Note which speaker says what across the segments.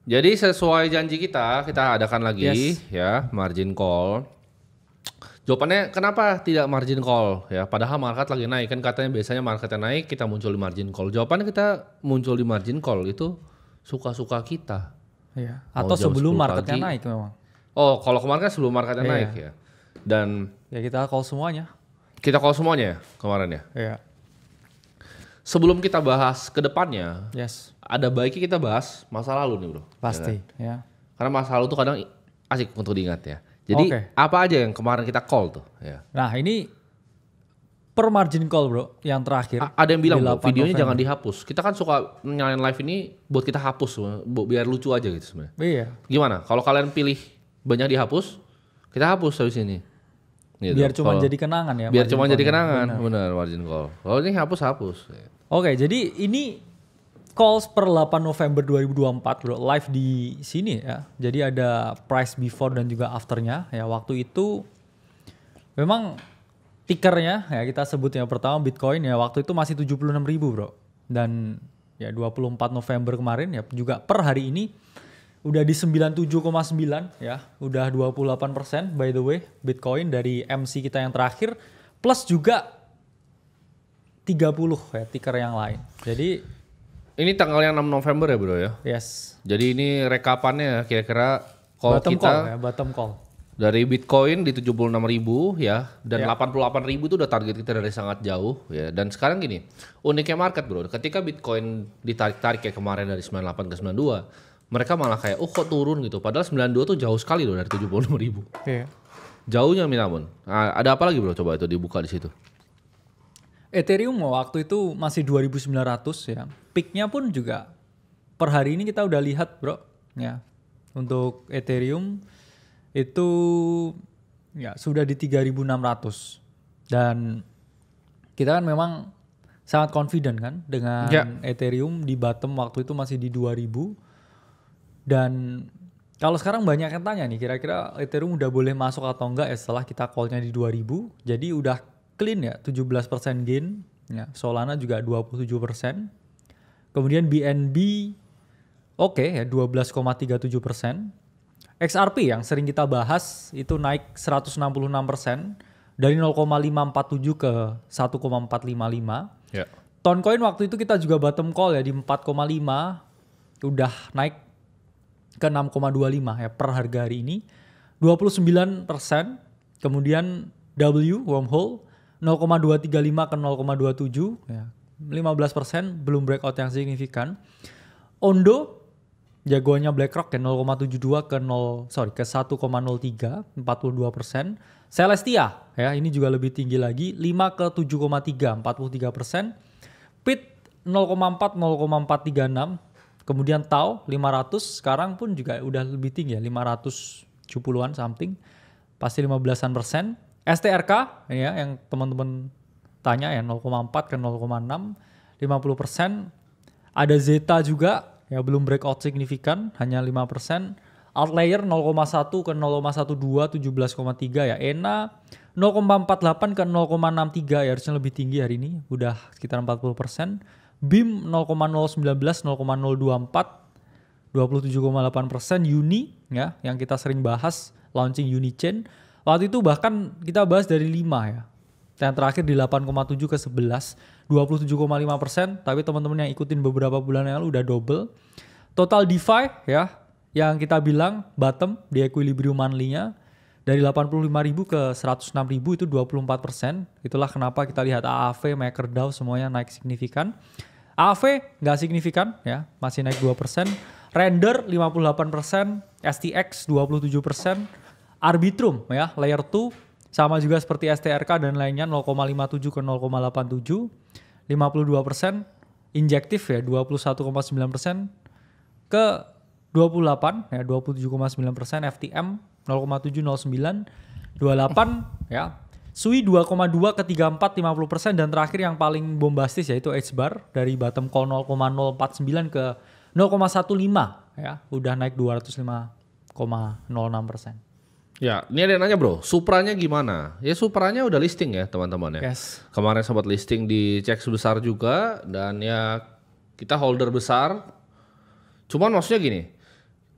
Speaker 1: Jadi sesuai janji kita adakan lagi
Speaker 2: Yes.
Speaker 1: ya margin call. Jawabannya kenapa tidak margin call ya? Padahal market lagi naik kan katanya biasanya marketnya naik kita muncul di margin call. Jawabannya kita muncul di margin call itu suka-suka kita.
Speaker 2: Iya.
Speaker 1: Mau
Speaker 2: Atau
Speaker 1: jam
Speaker 2: sebelum
Speaker 1: 10
Speaker 2: marketnya
Speaker 1: pagi.
Speaker 2: naik memang.
Speaker 1: Oh kalau kemarin kan sebelum marketnya
Speaker 2: Iya.
Speaker 1: naik ya. Dan
Speaker 2: Ya kita call semuanya.
Speaker 1: kita call semuanya ya kemarin ya.
Speaker 2: Iya.
Speaker 1: Sebelum kita bahas ke depannya,
Speaker 2: Yes.
Speaker 1: ada baiknya kita bahas masa lalu nih bro.
Speaker 2: Pasti.
Speaker 1: Ya kan?
Speaker 2: Ya.
Speaker 1: Karena masa lalu tuh kadang asik untuk diingat ya. Jadi
Speaker 2: Oke.
Speaker 1: apa aja yang kemarin kita call tuh ya.
Speaker 2: Nah ini per margin call bro yang terakhir.
Speaker 1: Ada yang bilang
Speaker 2: di
Speaker 1: bro,
Speaker 2: 8
Speaker 1: videonya
Speaker 2: November.
Speaker 1: jangan dihapus. Kita kan suka nyalain live ini buat kita hapus biar lucu aja gitu sebenarnya.
Speaker 2: Iya.
Speaker 1: Gimana? Kalau kalian pilih banyak dihapus, kita hapus habis ini. Gitu.
Speaker 2: Biar cuma
Speaker 1: Kalau-
Speaker 2: jadi kenangan ya.
Speaker 1: biar
Speaker 2: margin
Speaker 1: cuma jadi
Speaker 2: call-nya.
Speaker 1: kenangan,
Speaker 2: Benar.
Speaker 1: benar margin call. Kalau ini hapus.
Speaker 2: Oke, jadi ini calls per 8 November 2024 bro, live di sini ya. Jadi ada price before dan juga afternya ya. Waktu itu memang tickernya ya kita sebut yang pertama Bitcoin ya waktu itu masih 76.000 bro. Dan ya 24 November kemarin ya juga per hari ini udah di 97,9 ya. Udah 28% by the way Bitcoin dari MC kita yang terakhir. Plus juga 30 ya ticker yang lain. Jadi
Speaker 1: Ini tanggal yang 6 November ya bro ya.
Speaker 2: yes.
Speaker 1: Jadi ini rekapannya ya kira-kira call
Speaker 2: Bottom
Speaker 1: kita
Speaker 2: call ya, bottom call.
Speaker 1: dari Bitcoin di 76.000 ya dan
Speaker 2: Ya.
Speaker 1: 88.000 itu udah target kita dari sangat jauh ya. Dan sekarang gini, uniknya market bro, ketika Bitcoin ditarik-tarik kayak kemarin dari 98 ke 92, mereka malah kayak kok turun gitu. Padahal 92 tuh jauh sekali loh dari 76.000.
Speaker 2: Iya.
Speaker 1: Jauhnya Minamun. Nah, ada apa lagi bro? Coba itu dibuka di situ.
Speaker 2: Ethereum waktu itu masih 2.900 ya. Peaknya pun juga per hari ini kita udah lihat bro. Ya, untuk Ethereum itu ya sudah di 3.600 dan kita kan memang sangat confident kan dengan
Speaker 1: Ya.
Speaker 2: Ethereum di bottom waktu itu masih di 2.000 dan kalau sekarang banyak yang tanya nih kira-kira Ethereum udah boleh masuk atau enggak ya setelah kita call-nya di 2.000 jadi udah clean ya 17% gain ya. Solana juga 27%. Kemudian BNB oke ya 12,37%. XRP yang sering kita bahas itu naik 166% dari 0,547 ke 1,455.
Speaker 1: Ya.
Speaker 2: Toncoin waktu itu kita juga bottom call ya di 4,5 udah naik ke 6,25 ya per harga hari ini 29%. Kemudian wormhole 0,235 ke 0,27 ya 15% belum breakout yang signifikan. Ondo jagoannya BlackRock ya 0,72 ke 1,03 42%. Celestia ya ini juga lebih tinggi lagi 5 ke 7,3 43%. PIT 0,4 0,436. Kemudian Tau 500 sekarang pun juga udah lebih tinggi ya 570-an something. Pasti 15%. STRK ya yang teman-teman tanya ya 0,4 ke 0,6 50%. Ada Zeta juga ya belum breakout signifikan hanya 5%. Outlier 0,1 ke 0,12 17,3 ya. ENA 0,48 ke 0,63 ya harusnya lebih tinggi hari ini udah sekitar 40%. BIM 0,019 0,024 27,8%. Uni ya yang kita sering bahas launching Unichain waktu itu bahkan kita bahas dari 5 ya. Yang terakhir di 8,7 ke 11 27,5%. Tapi teman-teman yang ikutin beberapa bulan yang lalu udah double. Total DeFi ya yang kita bilang bottom di equilibrium monthly-nya dari 85.000 ke 106.000 itu 24%. Itulah kenapa kita lihat AAV, MakerDAO semuanya naik signifikan. AAV nggak signifikan ya, masih naik 2%. Render 58%, STX 27%, Arbitrum ya, layer 2 sama juga seperti STRK dan lainnya 0,57 ke 0,87, 52%, Injective ya 21,9% ke 28 ya 27,9%, FTM 0,709, 28 ya. Sui 2,2 ke 34 50% dan terakhir yang paling bombastis yaitu H-bar dari bottom call 0,049 ke 0,15 ya, udah naik 205,06%.
Speaker 1: Ya, ini ada yang nanya bro, Supranya gimana? Ya Supranya udah listing ya teman-teman ya.
Speaker 2: Yes.
Speaker 1: Kemarin sempat listing di cek besar juga dan ya kita holder besar. Cuman maksudnya gini,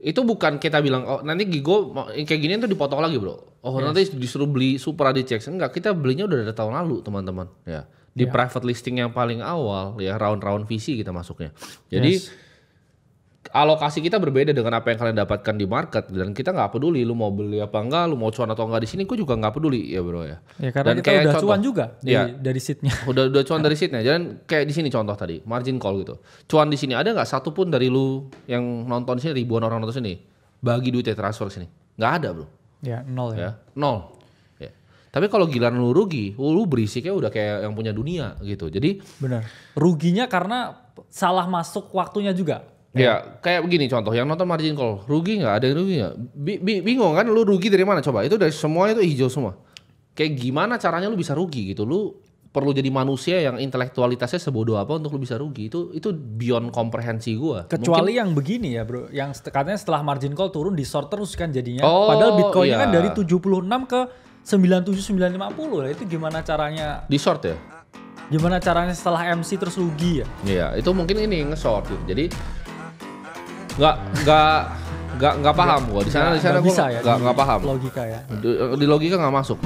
Speaker 1: itu bukan kita bilang oh nanti Gigo kayak gini tuh dipotong lagi bro. Oh nanti disuruh beli Supra di cek. Enggak, kita belinya udah dari tahun lalu teman-teman. Ya di private listing yang paling awal ya round VC kita masuknya. Jadi alokasi kita berbeda dengan apa yang kalian dapatkan di market dan kita nggak peduli lu mau beli apa enggak, lu mau cuan atau enggak di sini, gue juga nggak peduli ya bro ya.
Speaker 2: Ya karena
Speaker 1: dan
Speaker 2: kita udah cuan juga dari seatnya.
Speaker 1: Udah cuan dari seatnya. Dan kayak di sini contoh tadi margin call gitu. Cuan di sini ada nggak satu pun dari lu yang nonton sini, ribuan orang nonton sini bagi duitnya transfer sini? Nggak ada bro.
Speaker 2: Ya nol ya.
Speaker 1: Nol. Ya. Tapi kalau giliran lu rugi, lu berisiknya udah kayak yang punya dunia gitu. Jadi
Speaker 2: benar. Ruginya karena salah masuk waktunya juga.
Speaker 1: Ya kayak begini contoh yang nonton margin call rugi nggak, ada yang rugi nggak, bingung kan lu rugi dari mana coba, itu dari semuanya itu hijau semua. Kayak gimana caranya lu bisa rugi gitu, lu perlu jadi manusia yang intelektualitasnya sebodoh apa untuk lu bisa rugi, itu beyond komprehensi gua.
Speaker 2: Kecuali yang begini ya bro, yang katanya setelah margin call turun di short terus kan jadinya, padahal Bitcoin kan dari 76 ke 97 950 lah, itu gimana caranya
Speaker 1: di short ya?
Speaker 2: Gimana caranya setelah MC terus rugi ya?
Speaker 1: Iya itu mungkin ini nge-short gitu, jadi nggak paham gua di sana
Speaker 2: bisa ya
Speaker 1: nggak paham
Speaker 2: logika ya,
Speaker 1: di logika nggak masuk.